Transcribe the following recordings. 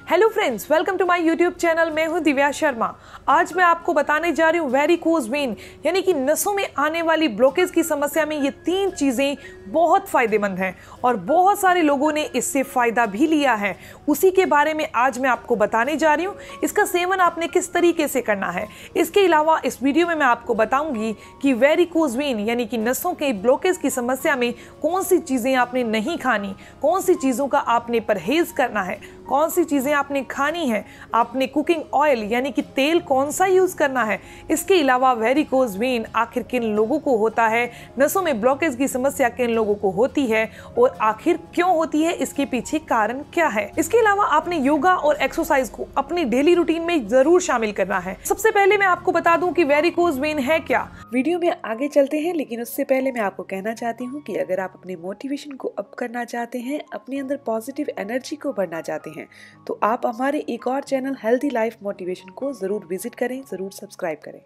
Hello friends, welcome to my YouTube channel. मैं हूं दिव्या शर्मा। आज मैं आपको बताने जा रही हूं वेरिकोज वेन यानी कि नसों में आने वाली ब्लॉकेज की समस्या में ये 3 चीज़ें बहुत फ़ायदेमंद हैं और बहुत सारे लोगों ने इससे फ़ायदा भी लिया है। उसी के बारे में आज मैं आपको बताने जा रही हूँ। इसका सेवन आपने किस तरीके से करना है। इसके अलावा इस वीडियो में मैं आपको बताऊँगी कि वेरिकोज वेन यानी कि नसों के ब्लॉकेज की समस्या में कौन सी चीज़ें आपने नहीं खानी, कौन सी चीज़ों का आपने परहेज़ करना है, कौन सी चीज़ें आपने खानी है, आपने कुकिंग ऑयल यानी कि तेल कौन सा यूज़ करना है। इसके अलावा वेरिकोज वेन आखिर किन लोगों को होता है, नसों में ब्लॉकेज की समस्या किन लोगों को होती है और आखिर क्यों होती है, इसके पीछे कारण क्या है। इसके अलावा आपने योगा और एक्सरसाइज को अपनी डेली रूटीन में जरूर शामिल करना है। सबसे पहले मैं आपको बता दूं कि वेरिकोज वेन है क्या। वीडियो में आगे चलते हैं, लेकिन उससे पहले मैं आपको कहना चाहती हूँ कि अगर आप अपने मोटिवेशन को अप करना चाहते हैं, अपने अंदर पॉजिटिव एनर्जी को बढ़ना चाहते हैं, तो आप हमारे एक और चैनल हेल्दी लाइफ मोटिवेशन को जरूर विजिट करें, जरूर सब्सक्राइब करें।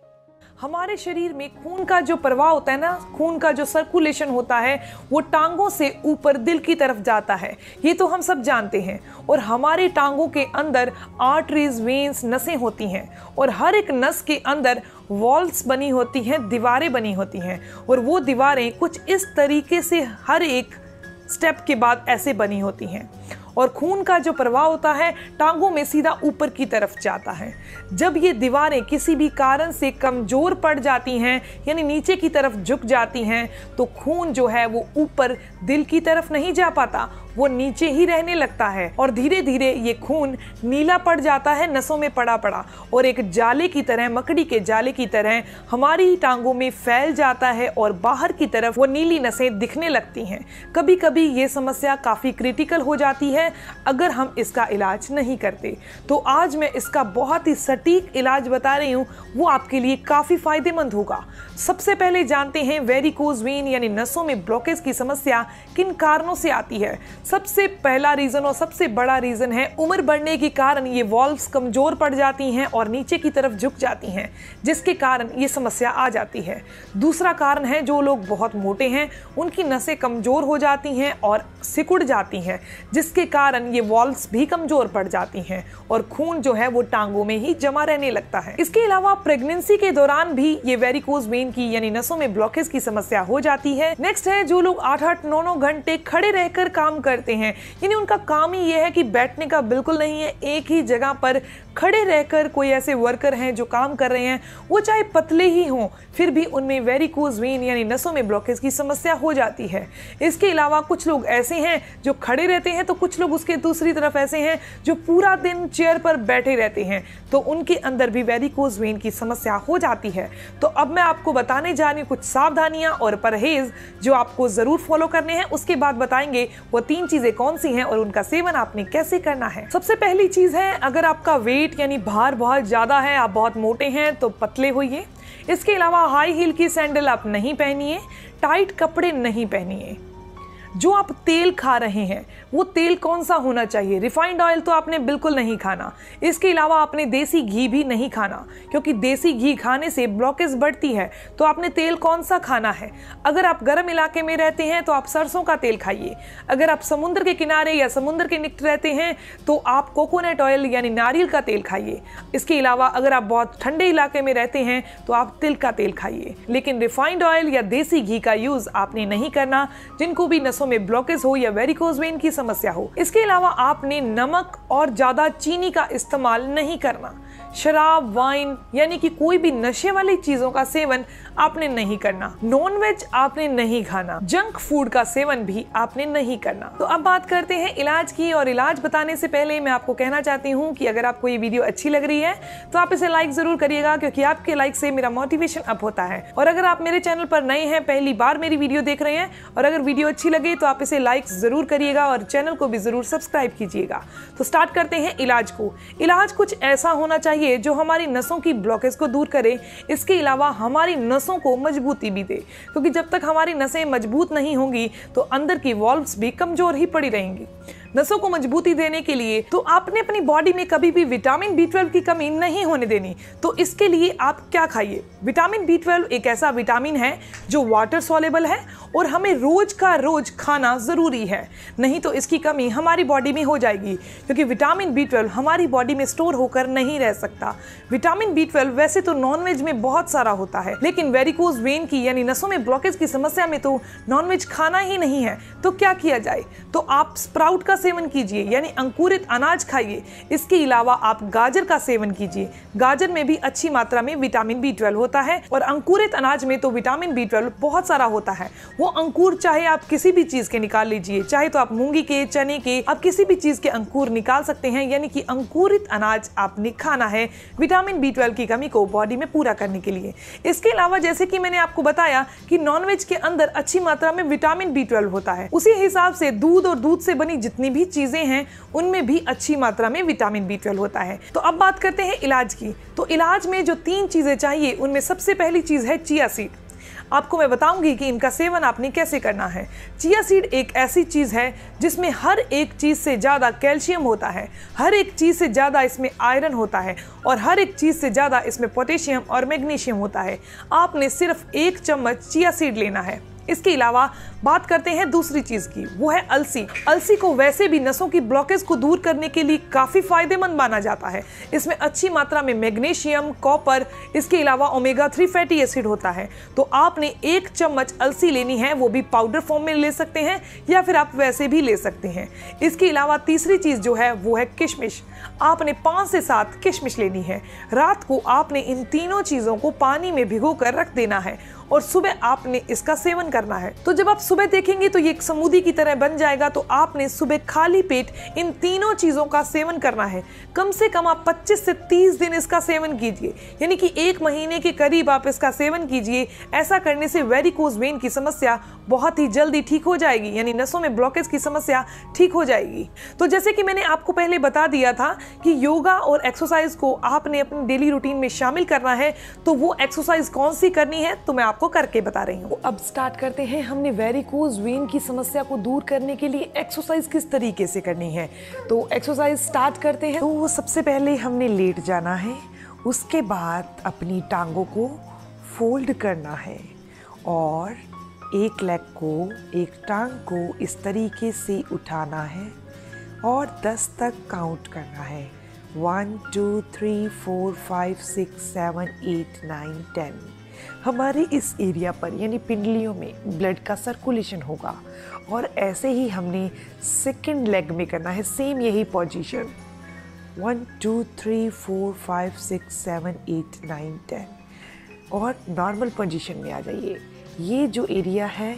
हमारे शरीर में खून का जो प्रवाह होता है ना, खून का जो सर्कुलेशन होता है वो टांगों से ऊपर दिल की तरफ जाता है। ये तो हम सब जानते हैं। और हमारे टांगों के अंदर आर्टरीज, वेन्स, नसें होती हैं और हर एक नस के अंदर वॉल्स बनी होती हैं, दीवारें बनी होती हैं। और वो दीवारें कुछ इस तरीके से हर एक स्टेप के बाद ऐसे बनी होती हैं और खून का जो प्रवाह होता है टांगों में सीधा ऊपर की तरफ जाता है। जब ये दीवारें किसी भी कारण से कमज़ोर पड़ जाती हैं यानी नीचे की तरफ झुक जाती हैं, तो खून जो है वो ऊपर दिल की तरफ नहीं जा पाता, वो नीचे ही रहने लगता है और धीरे धीरे ये खून नीला पड़ जाता है, नसों में पड़ा पड़ा और एक जाले की तरह, मकड़ी के जाले की तरह हमारी टांगों में फैल जाता है और बाहर की तरफ वो नीली नसें दिखने लगती हैं। कभी कभी ये समस्या काफ़ी क्रिटिकल हो जाती है अगर हम इसका इलाज नहीं करते। तो आज मैं इसका बहुत ही सटीक इलाज बता रही हूँ, वो आपके लिए काफ़ी फायदेमंद होगा। सबसे पहले जानते हैं वेरिकोज वेन यानी नसों में ब्लॉकेज की समस्या किन कारणों से आती है। सबसे पहला रीजन और सबसे बड़ा रीजन है उम्र बढ़ने के कारण ये वॉल्व्स कमजोर पड़ जाती हैं और नीचे की तरफ झुक जाती हैं, जिसके कारण ये समस्या आ जाती है। दूसरा कारण है जो लोग बहुत मोटे हैं उनकी नसें कमजोर हो जाती हैं और सिकुड़ जाती हैं, जिसके कारण ये वॉल्व्स भी कमजोर पड़ जाती हैं और खून जो है वो टांगों में ही जमा रहने लगता है। इसके अलावा प्रेगनेंसी के दौरान भी ये वेरिकोज वेन की यानी नसों में ब्लॉकेज की समस्या हो जाती है। नेक्स्ट है जो लोग 8-8, 9-9 घंटे खड़े रहकर काम करते हैं, यानी उनका काम ही ये है कि बैठने का बिल्कुल नहीं है, एक ही जगह पर खड़े रहकर कोई ऐसे वर्कर हैं जो काम कर रहे हैं, वो चाहे पतले ही हों फिर भी उनमें वेरिकोज वेन यानी नसों में ब्लॉकेज की समस्या हो जाती है। इसके अलावा कुछ लोग ऐसे हैं जो खड़े रहते हैं, तो कुछ लोग उसके दूसरी तरफ ऐसे हैं जो पूरा दिन चेयर पर बैठे रहते हैं, तो उनके अंदर भी वेरिकोज वेन की समस्या हो जाती है। तो अब मैं आपको बताने जा रही हूँ कुछ सावधानियां और परहेज जो आपको जरूर फॉलो करने हैं। उसके बाद बताएंगे वो 3 चीजें कौन सी हैं और उनका सेवन आपने कैसे करना है। सबसे पहली चीज है, अगर आपका वेट यानी भार बहुत ज्यादा है, आप बहुत मोटे हैं, तो पतले होइए। इसके अलावा हाई हील की सैंडल आप नहीं पहनिए, टाइट कपड़े नहीं पहनिए। जो आप तेल खा रहे हैं वो तेल कौन सा होना चाहिए। रिफाइंड ऑयल तो आपने बिल्कुल नहीं खाना। इसके अलावा आपने देसी घी भी नहीं खाना, क्योंकि देसी घी खाने से ब्लॉकेज बढ़ती है। तो आपने तेल कौन सा खाना है। अगर आप गर्म इलाके में रहते हैं तो आप सरसों का तेल खाइए। अगर आप समुद्र के किनारे या समुद्र के निकट रहते हैं तो आप कोकोनट ऑयल यानी नारियल का तेल खाइए। इसके अलावा अगर आप बहुत ठंडे इलाके में रहते हैं तो आप तिल का तेल खाइए, लेकिन रिफाइंड ऑयल या देसी घी का यूज आपने नहीं करना जिनको भी नसों में ब्लॉकेज हो या वेरिकोज वेन की समस्या हो। इसके अलावा आपने नमक और ज्यादा चीनी का इस्तेमाल नहीं करना। शराब, वाइन यानी कि कोई भी नशे वाली चीजों का सेवन आपने नहीं करना। नॉन वेज आपने नहीं खाना। जंक फूड का सेवन भी आपने नहीं करना। तो अब बात करते हैं इलाज की, और इलाज बताने से पहले मैं आपको कहना चाहती हूँ कि अगर आपको ये वीडियो अच्छी लग रही है तो आप इसे लाइक जरूर करिएगा, क्योंकि आपके लाइक से मेरा मोटिवेशन अप होता है। और अगर आप मेरे चैनल पर नए हैं, पहली बार मेरी वीडियो देख रहे हैं और अगर वीडियो अच्छी लगे तो आप इसे लाइक जरूर करिएगा और चैनल को भी जरूर सब्सक्राइब कीजिएगा। तो स्टार्ट करते हैं इलाज को। इलाज कुछ ऐसा होना चाहिए जो हमारी नसों की ब्लॉकेज को दूर करे, इसके अलावा हमारी नसों को मजबूती भी दे, क्योंकि जब तक हमारी नसें मजबूत नहीं होंगी तो अंदर की वॉल्व्स भी कमजोर ही पड़ी रहेंगी। नसों को मजबूती देने के लिए, तो आपने अपनी बॉडी में कभी भी विटामिन B12 की कमी नहीं होने देनी। तो इसके लिए आप क्या खाइए? विटामिन B12 एक ऐसा विटामिन है जो वाटर सॉल्युबल है और हमें रोज का रोज खाना जरूरी है, नहीं तो इसकी कमी हमारी बॉडी में हो जाएगी, क्योंकि विटामिन B12 हमारी बॉडी में स्टोर होकर नहीं रह सकता। विटामिन B12 वैसे तो नॉनवेज में बहुत सारा होता है, लेकिन वेरिकोज वेन की यानी नसों में ब्लॉकेज की समस्या में तो नॉनवेज खाना ही नहीं है। तो क्या किया जाए? तो आप स्प्राउट का सेवन कीजिए, यानी अंकुरित अनाज खाइए। इसके अलावा आप गाजर का सेवन कीजिए। गाजर में भी अच्छी मात्रा में विटामिन B12 होता है और अंकुरित अनाज में तो विटामिन B12 बहुत सारा होता है। वो अंकुर चाहे आप किसी भी चीज के निकाल लीजिए, चाहे तो आप मूंगी के, चने के, आप किसी भी चीज के अंकुर निकाल सकते हैं, यानी कि अंकुरित अनाज आपने खाना है विटामिन B12 की कमी को बॉडी में पूरा करने के लिए। इसके अलावा जैसे कि मैंने आपको बताया कि नॉनवेज के अंदर अच्छी मात्रा में विटामिन B12 होता है, उसी हिसाब से दूध और दूध से बनी जितनी भी चीजें हैं उनमें भी अच्छी मात्रा में विटामिन B12 होता है। तो अब बात करते हैं इलाज की। तो इलाज में जो 3 चीजें चाहिए उनमें सबसे पहली चीज है चिया सीड। आपको मैं बताऊंगी कि इनका सेवन आपने कैसे करना है। चिया सीड एक ऐसी चीज है जिसमें हर एक चीज से ज्यादा कैल्शियम होता है, हर एक चीज से ज्यादा इसमें आयरन होता है और हर एक चीज से ज्यादा इसमें पोटेशियम और मैग्नीशियम होता है। आपने सिर्फ 1 चम्मच चिया सीड लेना है। इसके अलावा बात करते हैं दूसरी चीज की, वो है अलसी। अलसी को वैसे भी नसों की ब्लॉकेज को दूर करने के लिए काफी फायदेमंद माना जाता है। इसमें अच्छी मात्रा में मैग्नीशियम, कॉपर, इसके अलावा ओमेगा 3 फैटी एसिड होता है। तो आपने 1 चम्मच अलसी लेनी है, वो भी पाउडर फॉर्म में ले सकते हैं या फिर आप वैसे भी ले सकते हैं। इसके अलावा तीसरी चीज जो है वो है किशमिश। आपने 5 से 7 किशमिश लेनी है। रात को आपने इन तीनों चीजों को पानी में भिगो कर रख देना है और सुबह आपने इसका सेवन करना है। तो जब आप सुबह देखेंगे तो ये एक स्मूदी की तरह बन जाएगा। तो आपने सुबह खाली पेट इन तीनों चीजों का सेवन करना है। कम से कम आप 25 से 30 दिन इसका सेवन कीजिए, यानी कि 1 महीने के करीब आप इसका सेवन कीजिए। ऐसा करने से वेरिकोज वेन की समस्या बहुत ही जल्दी ठीक हो जाएगी, यानी नसों में ब्लॉकेज की समस्या ठीक हो जाएगी। तो जैसे कि मैंने आपको पहले बता दिया था कि योगा और एक्सरसाइज को आपने अपनी डेली रूटीन में शामिल करना है। तो वो एक्सरसाइज कौन सी करनी है तो मैं आपको करके बता रही हूँ। अब स्टार्ट करते हैं। हमने वेरिकोज वेन की समस्या को दूर करने के लिए एक्सरसाइज किस तरीके से करनी है। तो एक्सरसाइज स्टार्ट करते हैं। तो सबसे पहले हमने लेट जाना है, उसके बाद अपनी टांगों को फोल्ड करना है और एक लेग को, एक टांग को इस तरीके से उठाना है और 10 तक काउंट करना है। 1 2 3 4 5 6 7 8 9 10। हमारे इस एरिया पर यानी पिंडलियों में ब्लड का सर्कुलेशन होगा और ऐसे ही हमने सेकंड लेग में करना है, सेम यही पोजीशन। 1 2 3 4 5 6 7 8 9 10 और नॉर्मल पोजीशन में आ जाइए। ये जो एरिया है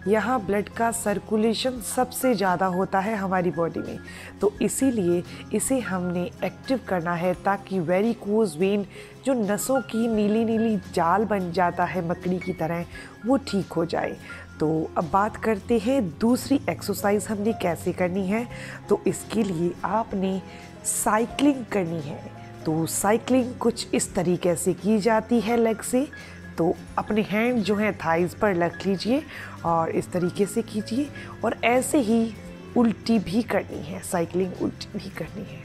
यहाँ ब्लड का सर्कुलेशन सबसे ज़्यादा होता है हमारी बॉडी में, तो इसीलिए इसे हमने एक्टिव करना है ताकि वेरिकोज वेन जो नसों की नीली नीली जाल बन जाता है मकड़ी की तरह, वो ठीक हो जाए। तो अब बात करते हैं दूसरी एक्सरसाइज हमने कैसे करनी है। तो इसके लिए आपने साइकिलिंग करनी है। तो साइकिलिंग कुछ इस तरीके से की जाती है लेग से। तो अपने हैंड जो है थाइज पर रख लीजिए और इस तरीके से कीजिए और ऐसे ही उल्टी भी करनी है, साइकिलिंग उल्टी भी करनी है।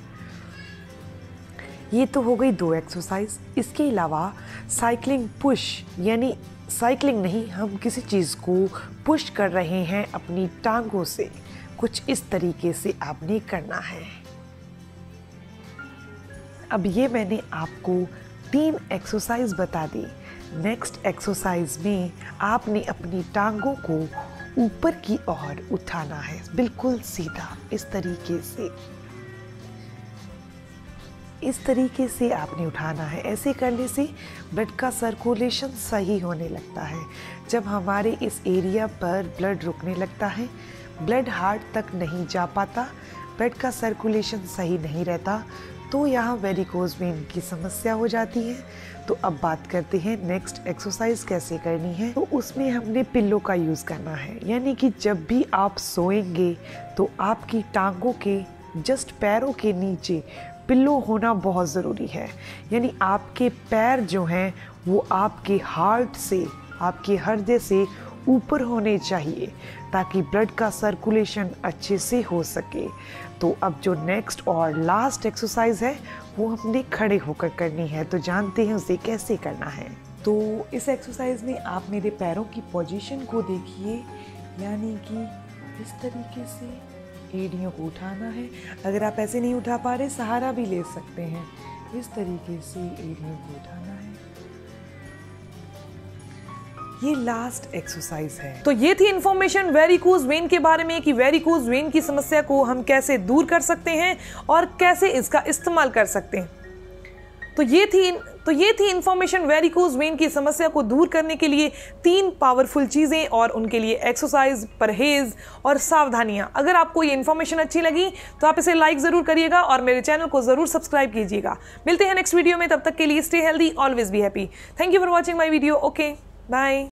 ये तो हो गई 2 एक्सरसाइज। इसके अलावा साइकिलिंग पुश, यानी साइकिलिंग नहीं, हम किसी चीज़ को पुश कर रहे हैं अपनी टांगों से, कुछ इस तरीके से आपने करना है। अब ये मैंने आपको 3 एक्सरसाइज बता दी। नेक्स्ट एक्सरसाइज में आपने अपनी टांगों को ऊपर की ओर उठाना है, बिल्कुल सीधा इस तरीके से। इस तरीके से आपने उठाना है। ऐसे करने से ब्लड का सर्कुलेशन सही होने लगता है। जब हमारे इस एरिया पर ब्लड रुकने लगता है, ब्लड हार्ट तक नहीं जा पाता, ब्लड का सर्कुलेशन सही नहीं रहता, तो यहाँ वेरिकोज वेन की समस्या हो जाती है। तो अब बात करते हैं नेक्स्ट एक्सरसाइज कैसे करनी है। तो उसमें हमने पिल्लो का यूज़ करना है, यानी कि जब भी आप सोएंगे तो आपकी टांगों के जस्ट पैरों के नीचे पिल्लो होना बहुत ज़रूरी है। यानी आपके पैर जो हैं वो आपके हार्ट से, आपके हृदय से ऊपर होने चाहिए ताकि ब्लड का सर्कुलेशन अच्छे से हो सके। तो अब जो नेक्स्ट और लास्ट एक्सरसाइज है वो हमने खड़े होकर करनी है, तो जानते हैं उसे कैसे करना है। तो इस एक्सरसाइज में आप मेरे पैरों की पोजीशन को देखिए, यानी कि इस तरीके से एड़ियों को उठाना है। अगर आप ऐसे नहीं उठा पा रहे सहारा भी ले सकते हैं। इस तरीके से एड़ियों को उठाना है। ये लास्ट एक्सरसाइज है। तो ये थी इंफॉर्मेशन वेरिकोज वेन के बारे में कि वेरिकोज वेन की समस्या को हम कैसे दूर कर सकते हैं और कैसे इसका इस्तेमाल कर सकते हैं। तो ये थी इंफॉर्मेशन वेरिकोज वेन की समस्या को दूर करने के लिए 3 पावरफुल चीज़ें और उनके लिए एक्सरसाइज, परहेज और सावधानियां। अगर आपको ये इन्फॉर्मेशन अच्छी लगी तो आप इसे लाइक ज़रूर करिएगा और मेरे चैनल को ज़रूर सब्सक्राइब कीजिएगा। मिलते हैं नेक्स्ट वीडियो में, तब तक के लिए stay healthy, always be happy. Thank you for watching my video. Okay, bye.